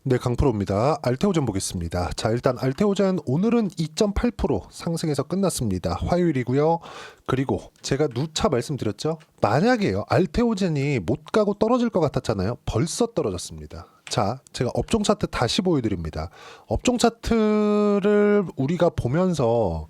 네, 강프로입니다. 알테오젠 보겠습니다. 자, 일단 알테오젠 오늘은 2.8% 상승해서 끝났습니다. 화요일이고요. 그리고 제가 누차 말씀드렸죠? 만약에요, 알테오젠이 못 가고 떨어질 것 같았잖아요. 벌써 떨어졌습니다. 자, 제가 업종 차트 다시 보여드립니다. 업종 차트를 우리가 보면서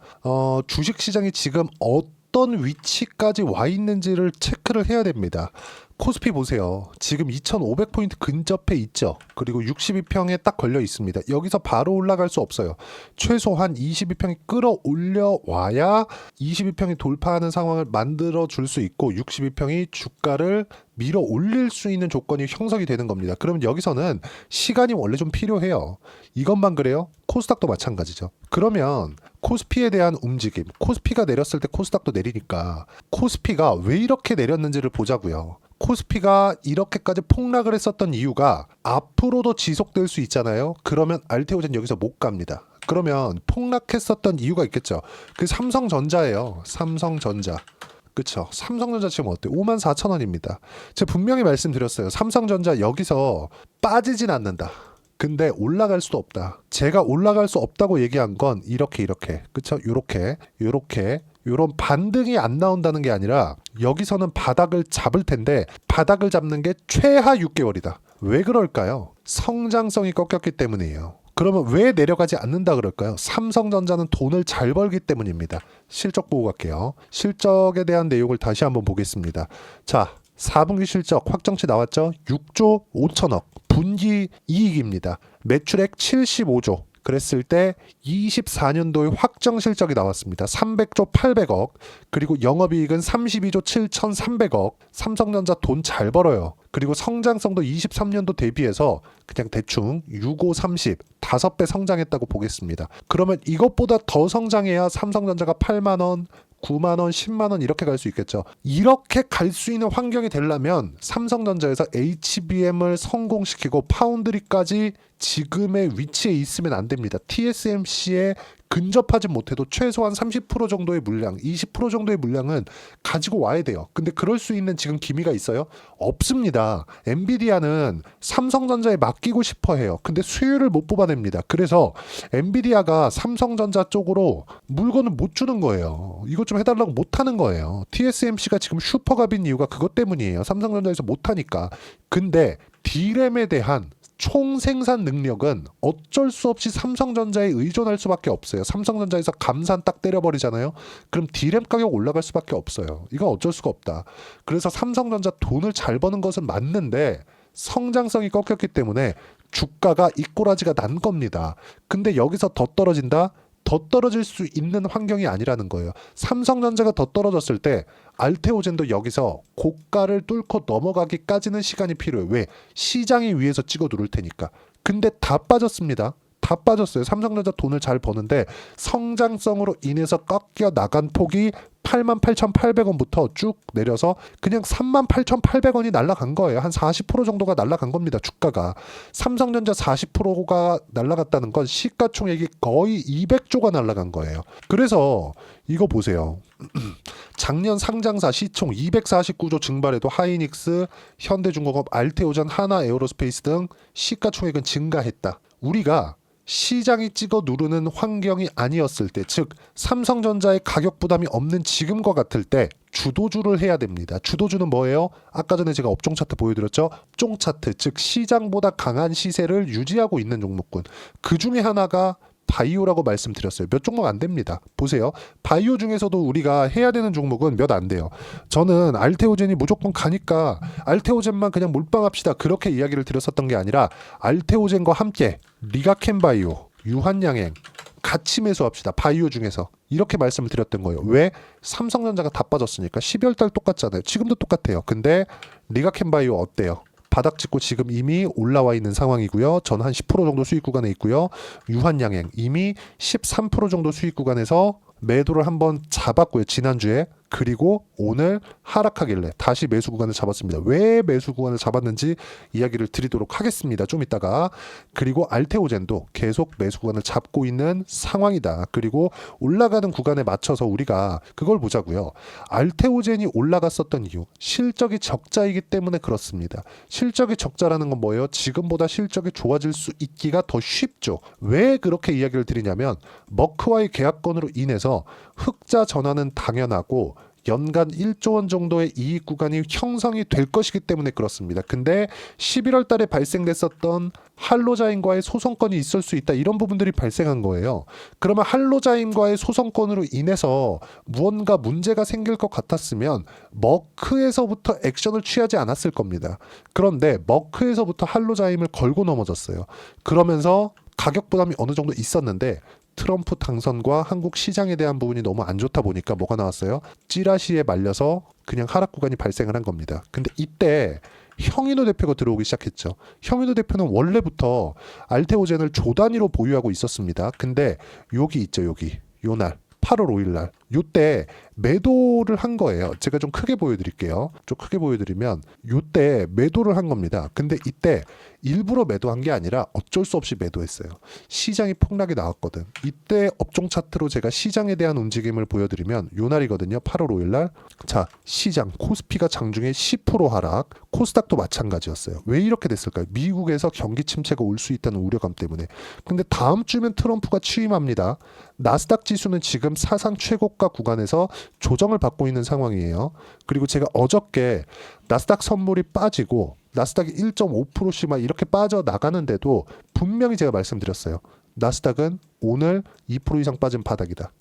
주식시장이 지금 어떤 위치까지 와 있는지를 체크를 해야 됩니다. 코스피 보세요. 지금 2500포인트 근접해 있죠. 그리고 62평에 딱 걸려 있습니다. 여기서 바로 올라갈 수 없어요. 최소한 22평이 끌어올려 와야 22평이 돌파하는 상황을 만들어 줄 수 있고 62평이 주가를 밀어 올릴 수 있는 조건이 형성이 되는 겁니다. 그러면 여기서는 시간이 원래 좀 필요해요. 이것만 그래요? 코스닥도 마찬가지죠. 그러면 코스피에 대한 움직임, 코스피가 내렸을 때 코스닥도 내리니까 코스피가 왜 이렇게 내렸는지를 보자고요. 코스피가 이렇게까지 폭락을 했었던 이유가 앞으로도 지속될 수 있잖아요. 그러면 알테오젠 여기서 못 갑니다. 그러면 폭락했었던 이유가 있겠죠. 그 삼성전자예요. 삼성전자. 그쵸. 삼성전자 지금 어때요? 54,000원입니다. 제가 분명히 말씀드렸어요. 삼성전자 여기서 빠지진 않는다. 근데 올라갈 수도 없다. 제가 올라갈 수 없다고 얘기한 건 이렇게 그쵸? 요렇게 요런 반등이 안 나온다는 게 아니라 여기서는 바닥을 잡을 텐데 바닥을 잡는 게 최하 6개월이다. 왜 그럴까요? 성장성이 꺾였기 때문이에요. 그러면 왜 내려가지 않는다 그럴까요? 삼성전자는 돈을 잘 벌기 때문입니다. 실적 보고 갈게요. 실적에 대한 내용을 다시 한번 보겠습니다. 자, 4분기 실적 확정치 나왔죠? 6조 5천억. 분기 이익입니다. 매출액 75조. 그랬을 때 24년도의 확정 실적이 나왔습니다. 300조 800억. 그리고 영업이익은 32조 7,300억. 삼성전자 돈 잘 벌어요. 그리고 성장성도 23년도 대비해서 그냥 대충 65, 30, 5배 성장했다고 보겠습니다. 그러면 이것보다 더 성장해야 삼성전자가 8만 원, 9만 원, 10만 원 이렇게 갈 수 있겠죠. 이렇게 갈 수 있는 환경이 되려면 삼성전자에서 HBM을 성공시키고 파운드리까지 지금의 위치에 있으면 안 됩니다. TSMC에 근접하지 못해도 최소한 30% 정도의 물량, 20% 정도의 물량은 가지고 와야 돼요. 근데 그럴 수 있는 지금 기미가 있어요? 없습니다. 엔비디아는 삼성전자에 맡기고 싶어 해요. 근데 수율을 못 뽑아냅니다. 그래서 엔비디아가 삼성전자 쪽으로 물건을 못 주는 거예요. 이것 좀 해달라고 못 하는 거예요. TSMC가 지금 슈퍼갑인 이유가 그것 때문이에요. 삼성전자에서 못 하니까. 근데 D램에 대한 총 생산 능력은 어쩔 수 없이 삼성전자에 의존할 수밖에 없어요. 삼성전자에서 감산 딱 때려버리잖아요. 그럼 D램 가격 올라갈 수밖에 없어요. 이건 어쩔 수가 없다. 그래서 삼성전자 돈을 잘 버는 것은 맞는데 성장성이 꺾였기 때문에 주가가 이 꼬라지가 난 겁니다. 근데 여기서 더 떨어진다? 더 떨어질 수 있는 환경이 아니라는 거예요. 삼성전자가 더 떨어졌을 때 알테오젠도 여기서 고가를 뚫고 넘어가기까지는 시간이 필요해요. 왜? 시장이 위에서 찍어 누를 테니까. 근데 다 빠졌습니다. 다 빠졌어요. 삼성전자 돈을 잘 버는데 성장성으로 인해서 꺾여 나간 폭이 88,800원부터 쭉 내려서 그냥 38,800원이 날아간 거예요. 한 40% 정도가 날아간 겁니다. 주가가. 삼성전자 40%가 날아갔다는 건 시가총액이 거의 200조가 날아간 거예요. 그래서 이거 보세요. 작년 상장사 시총 249조 증발해도 하이닉스, 현대중공업, 알테오젠, 하나에어로스페이스 등 시가총액은 증가했다. 우리가 시장이 찍어 누르는 환경이 아니었을 때, 즉 삼성전자의 가격 부담이 없는 지금과 같을 때 주도주를 해야 됩니다. 주도주는 뭐예요? 아까 전에 제가 업종 차트 보여드렸죠? 업종 차트, 즉 시장보다 강한 시세를 유지하고 있는 종목군. 그 중에 하나가 바이오라고 말씀드렸어요. 몇 종목 안 됩니다. 보세요. 바이오 중에서도 우리가 해야 되는 종목은 몇 안 돼요. 저는 알테오젠이 무조건 가니까 알테오젠만 그냥 몰빵합시다. 그렇게 이야기를 드렸었던 게 아니라 알테오젠과 함께 리가켄바이오, 유한양행 같이 매수합시다. 바이오 중에서. 이렇게 말씀을 드렸던 거예요. 왜? 삼성전자가 다 빠졌으니까. 12월 달 똑같잖아요. 지금도 똑같아요. 근데 리가켄바이오 어때요? 바닥 찍고 지금 이미 올라와 있는 상황이고요. 전 한 10% 정도 수익 구간에 있고요. 유한양행 이미 13% 정도 수익 구간에서 매도를 한번 잡았고요. 지난주에. 그리고 오늘 하락하길래 다시 매수 구간을 잡았습니다. 왜 매수 구간을 잡았는지 이야기를 드리도록 하겠습니다. 좀 이따가. 그리고 알테오젠도 계속 매수 구간을 잡고 있는 상황이다. 그리고 올라가는 구간에 맞춰서 우리가 그걸 보자고요. 알테오젠이 올라갔었던 이유, 실적이 적자이기 때문에 그렇습니다. 실적이 적자라는 건 뭐예요? 지금보다 실적이 좋아질 수 있기가 더 쉽죠. 왜 그렇게 이야기를 드리냐면 머크와의 계약건으로 인해서 흑자 전환은 당연하고 연간 1조 원 정도의 이익 구간이 형성이 될 것이기 때문에 그렇습니다. 근데 11월 달에 발생됐었던 할로자인과의 소송건이 있을 수 있다. 이런 부분들이 발생한 거예요. 그러면 할로자인과의 소송건으로 인해서 무언가 문제가 생길 것 같았으면 머크에서부터 액션을 취하지 않았을 겁니다. 그런데 머크에서부터 할로자임을 걸고 넘어졌어요. 그러면서 가격 부담이 어느 정도 있었는데 트럼프 당선과 한국 시장에 대한 부분이 너무 안 좋다 보니까 뭐가 나왔어요? 찌라시에 말려서 그냥 하락 구간이 발생을 한 겁니다. 근데 이때 형인호 대표가 들어오기 시작했죠. 형인호 대표는 원래부터 알테오젠을 조 단위로 보유하고 있었습니다. 근데 여기 있죠, 여기. 요날 8월 5일 날 요때 매도를 한 거예요. 제가 좀 크게 보여드릴게요. 좀 크게 보여드리면 요때 매도를 한 겁니다. 근데 이때 일부러 매도한 게 아니라 어쩔 수 없이 매도했어요. 시장이 폭락이 나왔거든. 이때 업종 차트로 제가 시장에 대한 움직임을 보여드리면 요 날이거든요. 8월 5일 날. 자, 시장 코스피가 장중에 10% 하락, 코스닥도 마찬가지였어요. 왜 이렇게 됐을까요? 미국에서 경기 침체가 올 수 있다는 우려감 때문에. 근데 다음 주면 트럼프가 취임합니다. 나스닥 지수는 지금 사상 최고가 구간에서 조정을 받고 있는 상황이에요. 그리고 제가 어저께 나스닥 선물이 빠지고 나스닥이 1.5%씩 막 이렇게 빠져나가는데도 분명히 제가 말씀드렸어요. 나스닥은 오늘 2% 이상 빠진 바닥이다.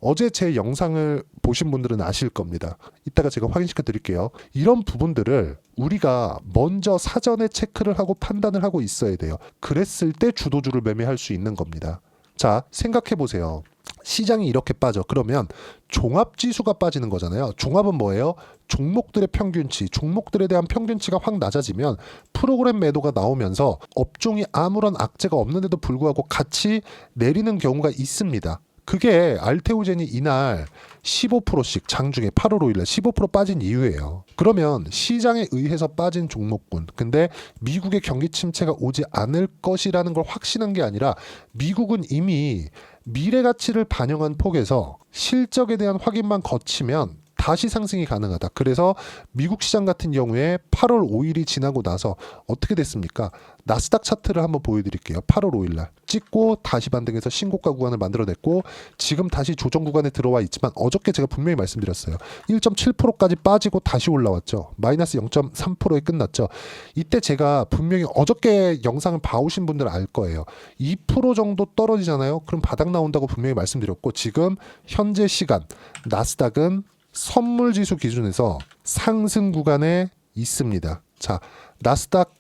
어제 제 영상을 보신 분들은 아실 겁니다. 이따가 제가 확인시켜 드릴게요. 이런 부분들을 우리가 먼저 사전에 체크를 하고 판단을 하고 있어야 돼요. 그랬을 때 주도주를 매매할 수 있는 겁니다. 자, 생각해 보세요. 시장이 이렇게 빠져. 그러면 종합지수가 빠지는 거잖아요. 종합은 뭐예요? 종목들의 평균치, 종목들에 대한 평균치가 확 낮아지면 프로그램 매도가 나오면서 업종이 아무런 악재가 없는데도 불구하고 같이 내리는 경우가 있습니다. 그게 알테오젠이 이날 15%씩 장중에 8월 5일날 15% 빠진 이유예요. 그러면 시장에 의해서 빠진 종목군. 근데 미국의 경기 침체가 오지 않을 것이라는 걸 확신한 게 아니라 미국은 이미 미래 가치를 반영한 폭에서 실적에 대한 확인만 거치면 다시 상승이 가능하다. 그래서 미국 시장 같은 경우에 8월 5일이 지나고 나서 어떻게 됐습니까? 나스닥 차트를 한번 보여드릴게요. 8월 5일 날 찍고 다시 반등해서 신고가 구간을 만들어냈고 지금 다시 조정 구간에 들어와 있지만 어저께 제가 분명히 말씀드렸어요. 1.7%까지 빠지고 다시 올라왔죠. 마이너스 0.3%에 끝났죠. 이때 제가 분명히 어저께 영상을 봐오신 분들 알 거예요. 2% 정도 떨어지잖아요. 그럼 바닥 나온다고 분명히 말씀드렸고 지금 현재 시간 나스닥은 선물지수 기준에서 상승 구간에 있습니다. 자, 나스닥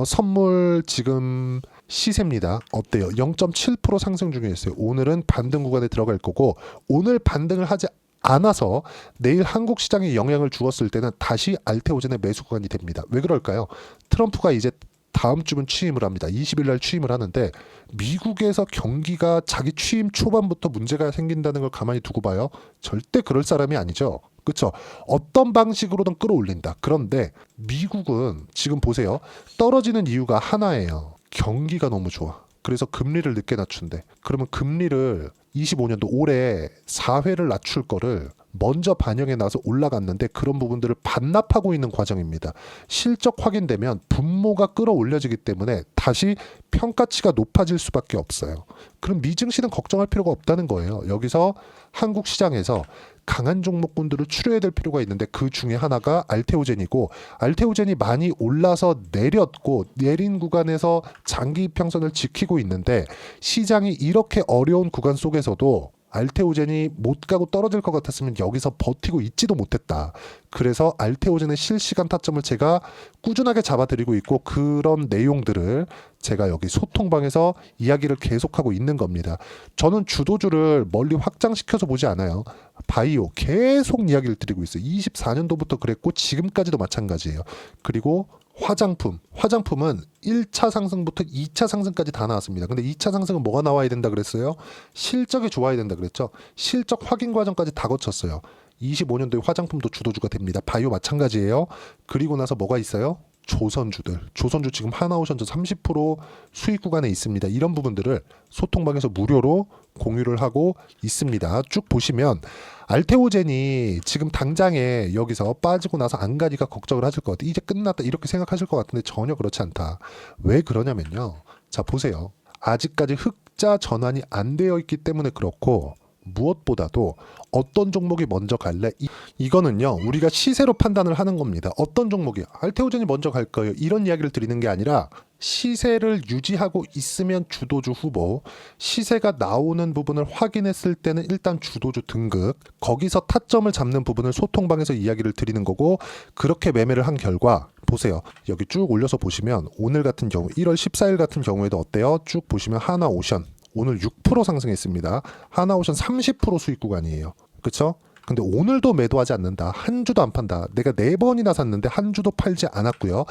선물 지금 시세입니다. 어때요? 0.7% 상승 중에 있어요. 오늘은 반등 구간에 들어갈 거고 오늘 반등을 하지 않아서 내일 한국 시장에 영향을 주었을 때는 다시 알테오젠의 매수 구간이 됩니다. 왜 그럴까요? 트럼프가 이제 다음 주면 취임을 합니다. 20일 날 취임을 하는데 미국에서 경기가 자기 취임 초반부터 문제가 생긴다는 걸 가만히 두고 봐요. 절대 그럴 사람이 아니죠. 그렇죠? 어떤 방식으로든 끌어올린다. 그런데 미국은 지금 보세요. 떨어지는 이유가 하나예요. 경기가 너무 좋아. 그래서 금리를 늦게 낮춘대. 그러면 금리를 25년도 올해 4회를 낮출 거를 먼저 반영해 나서 올라갔는데 그런 부분들을 반납하고 있는 과정입니다. 실적 확인되면 분모가 끌어올려지기 때문에 다시 평가치가 높아질 수밖에 없어요. 그럼 미증시는 걱정할 필요가 없다는 거예요. 여기서 한국 시장에서 강한 종목군들을 추려야 될 필요가 있는데 그 중에 하나가 알테오젠이고 알테오젠이 많이 올라서 내렸고 내린 구간에서 장기 이평선을 지키고 있는데 시장이 이렇게 어려운 구간 속에서도 알테오젠이 못 가고 떨어질 것 같았으면 여기서 버티고 있지도 못했다. 그래서 알테오젠의 실시간 타점을 제가 꾸준하게 잡아드리고 있고 그런 내용들을 제가 여기 소통방에서 이야기를 계속하고 있는 겁니다. 저는 주도주를 멀리 확장시켜서 보지 않아요. 바이오 계속 이야기를 드리고 있어요. 24년도부터 그랬고 지금까지도 마찬가지예요. 그리고 화장품은 1차 상승부터 2차 상승까지 다 나왔습니다. 근데 2차 상승은 뭐가 나와야 된다 그랬어요? 실적이 좋아야 된다 그랬죠. 실적 확인 과정까지 다 거쳤어요. 25년도에 화장품도 주도주가 됩니다. 바이오 마찬가지예요. 그리고 나서 뭐가 있어요? 조선주 지금 하나오션전 30% 수익 구간에 있습니다. 이런 부분들을 소통방에서 무료로 공유를 하고 있습니다. 쭉 보시면 알테오젠이 지금 당장에 여기서 빠지고 나서 안 가니까 걱정을 하실 것 같아요. 이제 끝났다 이렇게 생각하실 것 같은데 전혀 그렇지 않다. 왜 그러냐면요. 자 보세요. 아직까지 흑자 전환이 안 되어 있기 때문에 그렇고, 무엇보다도 어떤 종목이 먼저 갈래? 이거는요 우리가 시세로 판단을 하는 겁니다. 어떤 종목이 알테오젠이 먼저 갈 거예요, 이런 이야기를 드리는 게 아니라 시세를 유지하고 있으면 주도주 후보, 시세가 나오는 부분을 확인했을 때는 일단 주도주 등급, 거기서 타점을 잡는 부분을 소통방에서 이야기를 드리는 거고, 그렇게 매매를 한 결과 보세요. 여기 쭉 올려서 보시면 오늘 같은 경우 1월 14일 같은 경우에도 어때요? 쭉 보시면 하나오션 오늘 6% 상승했습니다. 하나오션 30% 수익 구간이에요. 그쵸? 근데 오늘도 매도하지 않는다. 한 주도 안 판다. 내가 4번이나 샀는데 한 주도 팔지 않았고요.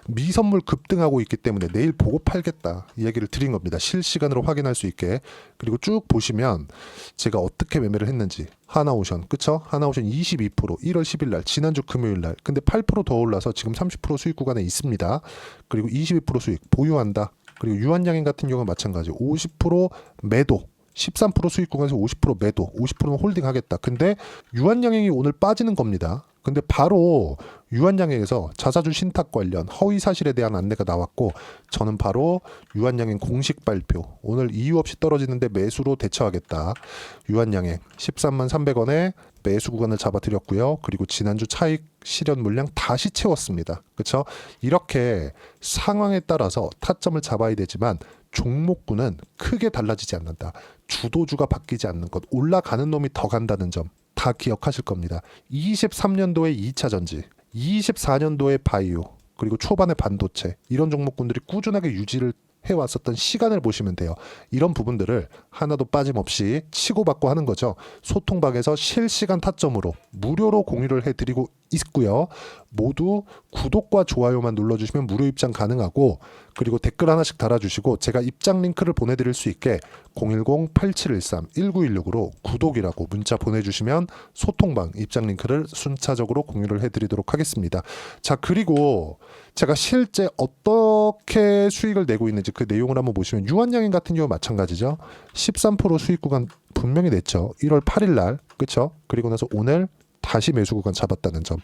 미선물 급등하고 있기 때문에 내일 보고 팔겠다. 이 얘기를 드린 겁니다. 실시간으로 확인할 수 있게. 그리고 쭉 보시면 제가 어떻게 매매를 했는지. 하나오션, 그쵸? 하나오션 22%, 1월 10일 날, 지난주 금요일 날. 근데 8%더 올라서 지금 30% 수익 구간에 있습니다. 그리고 22% 수익 보유한다. 그리고 유한양행 같은 경우는 마찬가지 50% 매도, 13% 수익 구간에서 50% 매도, 50%는 홀딩 하겠다. 근데 유한양행이 오늘 빠지는 겁니다. 근데 바로 유한양행에서 자사주 신탁 관련 허위 사실에 대한 안내가 나왔고, 저는 바로 유한양행 공식 발표, 오늘 이유 없이 떨어지는데 매수로 대처하겠다. 유한양행 13만 300원에 매수 구간을 잡아드렸고요. 그리고 지난주 차익 실현 물량 다시 채웠습니다. 그렇죠? 이렇게 상황에 따라서 타점을 잡아야 되지만 종목군은 크게 달라지지 않는다. 주도주가 바뀌지 않는 것, 올라가는 놈이 더 간다는 점 다 기억하실 겁니다. 23년도에 2차 전지, 24년도에 바이오, 그리고 초반에 반도체, 이런 종목군들이 꾸준하게 유지를 해왔었던 시간을 보시면 돼요. 이런 부분들을 하나도 빠짐없이 치고받고 하는 거죠. 소통방에서 실시간 타점으로 무료로 공유를 해드리고 있고요. 모두 구독과 좋아요만 눌러주시면 무료 입장 가능하고, 그리고 댓글 하나씩 달아주시고 제가 입장 링크를 보내드릴 수 있게 010-8713-1916으로 구독이라고 문자 보내주시면 소통방 입장 링크를 순차적으로 공유를 해드리도록 하겠습니다. 자, 그리고 제가 실제 어떻게 수익을 내고 있는지 그 내용을 한번 보시면, 유한양행 같은 경우 마찬가지죠. 13% 수익 구간 분명히 냈죠. 1월 8일 날, 그렇죠? 그리고 나서 오늘 다시 매수 구간 잡았다는 점.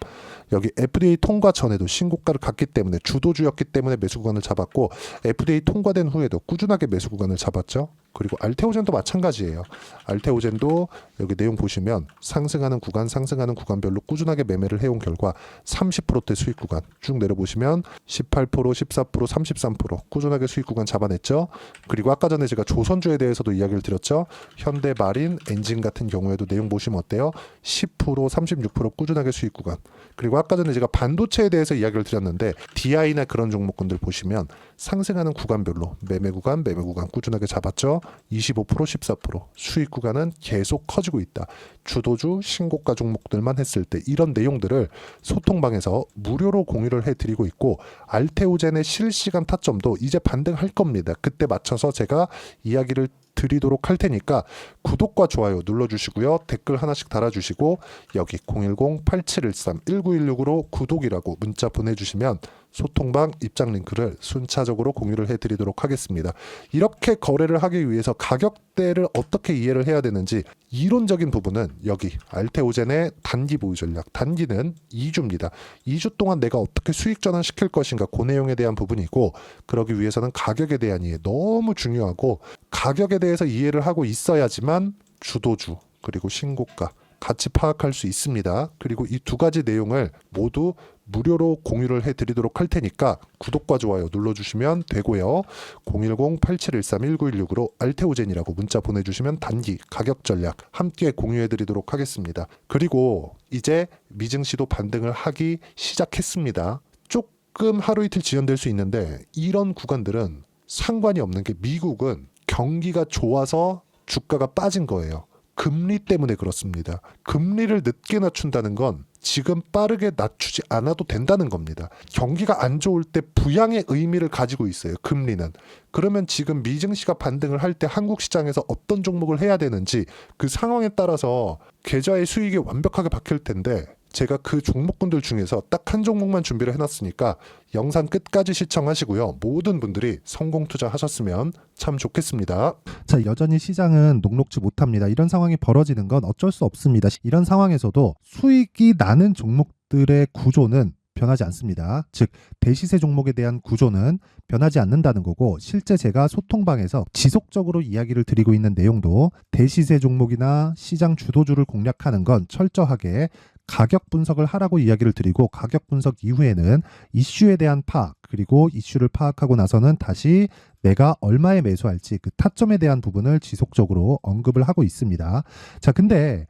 여기 FDA 통과 전에도 신고가를 갔기 때문에, 주도주였기 때문에 매수 구간을 잡았고, FDA 통과된 후에도 꾸준하게 매수 구간을 잡았죠. 그리고 알테오젠도 마찬가지예요. 알테오젠도 여기 내용 보시면 상승하는 구간별로 꾸준하게 매매를 해온 결과 30%대 수익 구간 쭉 내려보시면 18%, 14%, 33% 꾸준하게 수익 구간 잡아냈죠. 그리고 아까 전에 제가 조선주에 대해서도 이야기를 드렸죠. 현대마린, 엔진 같은 경우에도 내용 보시면 어때요? 10%, 36% 꾸준하게 수익 구간. 그리고 아까 전에 제가 반도체에 대해서 이야기를 드렸는데, DI나 그런 종목군들 보시면 상승하는 구간별로 매매 구간 꾸준하게 잡았죠. 25%, 14% 수익 구간은 계속 커지고 있다. 주도주 신고가 종목들만 했을 때 이런 내용들을 소통방에서 무료로 공유를 해드리고 있고, 알테오젠의 실시간 타점도 이제 반등할 겁니다. 그때 맞춰서 제가 이야기를 드리도록 할 테니까 구독과 좋아요 눌러주시고요. 댓글 하나씩 달아주시고 여기 010-8713-1916으로 구독이라고 문자 보내주시면 소통방 입장 링크를 순차적으로 공유를 해드리도록 하겠습니다. 이렇게 거래를 하기 위해서 가격대를 어떻게 이해를 해야 되는지 이론적인 부분은 여기 알테오젠의 단기 보유 전략, 단기는 2주입니다. 2주 동안 내가 어떻게 수익 전환시킬 것인가, 그 내용에 대한 부분이고, 그러기 위해서는 가격에 대한 이해 너무 중요하고, 가격에 대해서 이해를 하고 있어야지만 주도주 그리고 신고가 같이 파악할 수 있습니다. 그리고 이 두 가지 내용을 모두 무료로 공유를 해드리도록 할 테니까 구독과 좋아요 눌러주시면 되고요. 010-8713-1916으로 알테오젠이라고 문자 보내주시면 단기 가격 전략 함께 공유해드리도록 하겠습니다. 그리고 이제 미증시도 반등을 하기 시작했습니다. 조금 하루 이틀 지연될 수 있는데, 이런 구간들은 상관이 없는 게, 미국은 경기가 좋아서 주가가 빠진 거예요. 금리 때문에 그렇습니다. 금리를 늦게 낮춘다는 건 지금 빠르게 낮추지 않아도 된다는 겁니다. 경기가 안 좋을 때 부양의 의미를 가지고 있어요. 금리는. 그러면 지금 미증시가 반등을 할 때 한국 시장에서 어떤 종목을 해야 되는지 그 상황에 따라서 계좌의 수익이 완벽하게 바뀔 텐데 제가 그 종목군들 중에서 딱 한 종목만 준비를 해놨으니까 영상 끝까지 시청하시고요. 모든 분들이 성공 투자하셨으면 참 좋겠습니다. 자, 여전히 시장은 녹록지 못합니다. 이런 상황이 벌어지는 건 어쩔 수 없습니다. 이런 상황에서도 수익이 나는 종목들의 구조는 변하지 않습니다. 즉 대시세 종목에 대한 구조는 변하지 않는다는 거고, 실제 제가 소통방에서 지속적으로 이야기를 드리고 있는 내용도 대시세 종목이나 시장 주도주를 공략하는 건 철저하게 가격 분석을 하라고 이야기를 드리고, 가격 분석 이후에는 이슈에 대한 파악, 그리고 이슈를 파악하고 나서는 다시 내가 얼마에 매수할지 그 타점에 대한 부분을 지속적으로 언급을 하고 있습니다. 자, 근데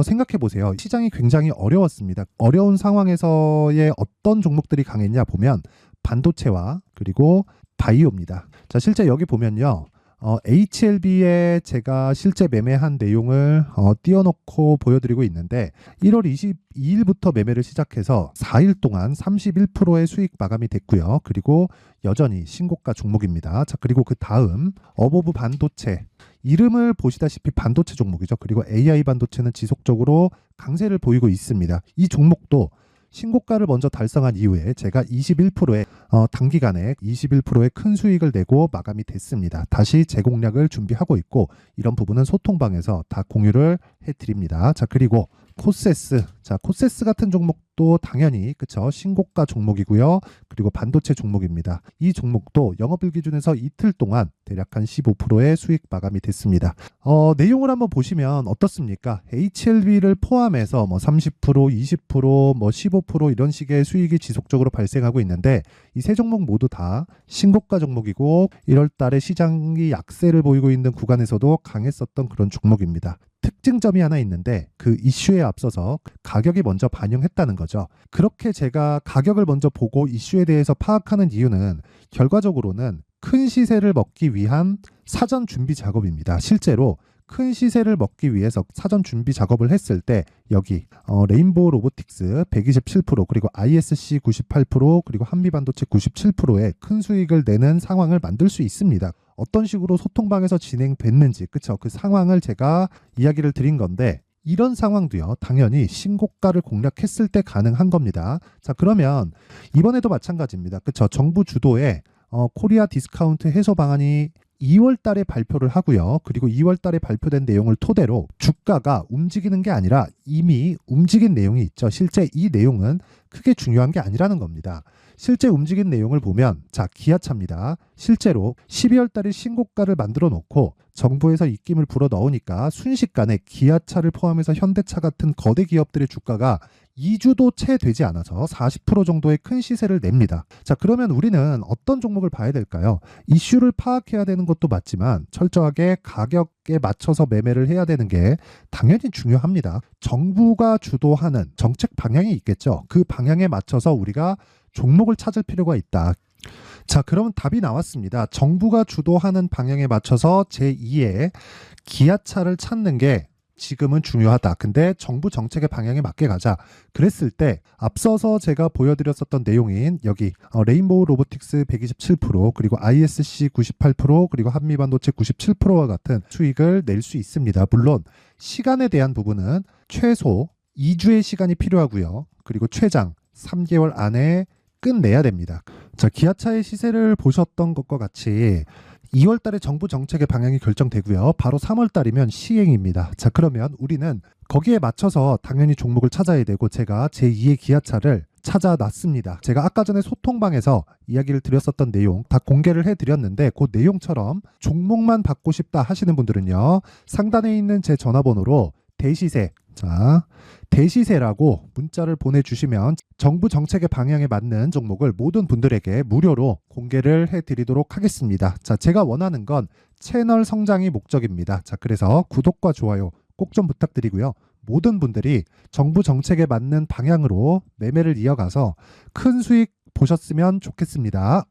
생각해 보세요. 시장이 굉장히 어려웠습니다. 어려운 상황에서의 어떤 종목들이 강했냐 보면 반도체와 그리고 바이오입니다. 자, 실제 여기 보면요. HLB에 제가 실제 매매한 내용을 띄워놓고 보여드리고 있는데 1월 22일부터 매매를 시작해서 4일 동안 31%의 수익 마감이 됐고요. 그리고 여전히 신고가 종목입니다. 자, 그리고 그 다음 어보브 반도체, 이름을 보시다시피 반도체 종목이죠. 그리고 AI 반도체는 지속적으로 강세를 보이고 있습니다. 이 종목도 신고가를 먼저 달성한 이후에 제가 21%의 단기간에 21%의 큰 수익을 내고 마감이 됐습니다. 다시 재공략을 준비하고 있고, 이런 부분은 소통방에서 다 공유를 해드립니다. 자, 그리고 코세스. 자, 코세스 같은 종목도 당연히 그쵸, 신고가 종목이고요. 그리고 반도체 종목입니다. 이 종목도 영업일 기준에서 이틀 동안 대략 한 15%의 수익 마감이 됐습니다. 내용을 한번 보시면 어떻습니까? HLB를 포함해서 뭐 30%, 20%, 뭐 15% 이런 식의 수익이 지속적으로 발생하고 있는데, 이 세 종목 모두 다 신고가 종목이고 1월 달에 시장이 약세를 보이고 있는 구간에서도 강했었던 그런 종목입니다. 특징점이 하나 있는데 그 이슈에 앞서서 가격이 먼저 반영했다는 거죠. 그렇게 제가 가격을 먼저 보고 이슈에 대해서 파악하는 이유는 결과적으로는 큰 시세를 먹기 위한 사전 준비 작업입니다. 실제로 큰 시세를 먹기 위해서 사전 준비 작업을 했을 때 여기 레인보우 로보틱스 127%, 그리고 ISC 98%, 그리고 한미반도체 97%의 큰 수익을 내는 상황을 만들 수 있습니다. 어떤 식으로 소통방에서 진행됐는지, 그쵸? 그 상황을 제가 이야기를 드린 건데, 이런 상황도요, 당연히 신고가를 공략했을 때 가능한 겁니다. 자, 그러면 이번에도 마찬가지입니다. 그쵸? 정부 주도의 코리아 디스카운트 해소 방안이 2월 달에 발표를 하고요. 그리고 2월 달에 발표된 내용을 토대로 주가가 움직이는 게 아니라 이미 움직인 내용이 있죠. 실제 이 내용은 크게 중요한 게 아니라는 겁니다. 실제 움직인 내용을 보면, 자, 기아차입니다. 실제로 12월 달에 신고가를 만들어 놓고 정부에서 입김을 불어 넣으니까 순식간에 기아차를 포함해서 현대차 같은 거대 기업들의 주가가 2주도 채 되지 않아서 40% 정도의 큰 시세를 냅니다. 자, 그러면 우리는 어떤 종목을 봐야 될까요? 이슈를 파악해야 되는 것도 맞지만 철저하게 가격에 맞춰서 매매를 해야 되는 게 당연히 중요합니다. 정부가 주도하는 정책 방향이 있겠죠. 그 방향에 맞춰서 우리가 종목을 찾을 필요가 있다. 자, 그러면 답이 나왔습니다. 정부가 주도하는 방향에 맞춰서 제2의 기아차를 찾는 게 지금은 중요하다. 근데 정부 정책의 방향에 맞게 가자. 그랬을 때 앞서서 제가 보여드렸었던 내용인 여기 레인보우 로보틱스 127%, 그리고 ISC 98%, 그리고 한미반도체 97%와 같은 수익을 낼 수 있습니다. 물론 시간에 대한 부분은 최소 2주의 시간이 필요하고요. 그리고 최장 3개월 안에 끝내야 됩니다. 자, 기아차의 시세를 보셨던 것과 같이 2월 달에 정부 정책의 방향이 결정되고요. 바로 3월 달이면 시행입니다. 자, 그러면 우리는 거기에 맞춰서 당연히 종목을 찾아야 되고, 제가 제2의 기아차를 찾아놨습니다. 제가 아까 전에 소통방에서 이야기를 드렸었던 내용 다 공개를 해드렸는데, 그 내용처럼 종목만 받고 싶다 하시는 분들은요, 상단에 있는 제 전화번호로 대시세, 자, 대시세라고 문자를 보내주시면 정부 정책의 방향에 맞는 종목을 모든 분들에게 무료로 공개를 해드리도록 하겠습니다. 자, 제가 원하는 건 채널 성장이 목적입니다. 자, 그래서 구독과 좋아요 꼭 좀 부탁드리고요. 모든 분들이 정부 정책에 맞는 방향으로 매매를 이어가서 큰 수익 보셨으면 좋겠습니다.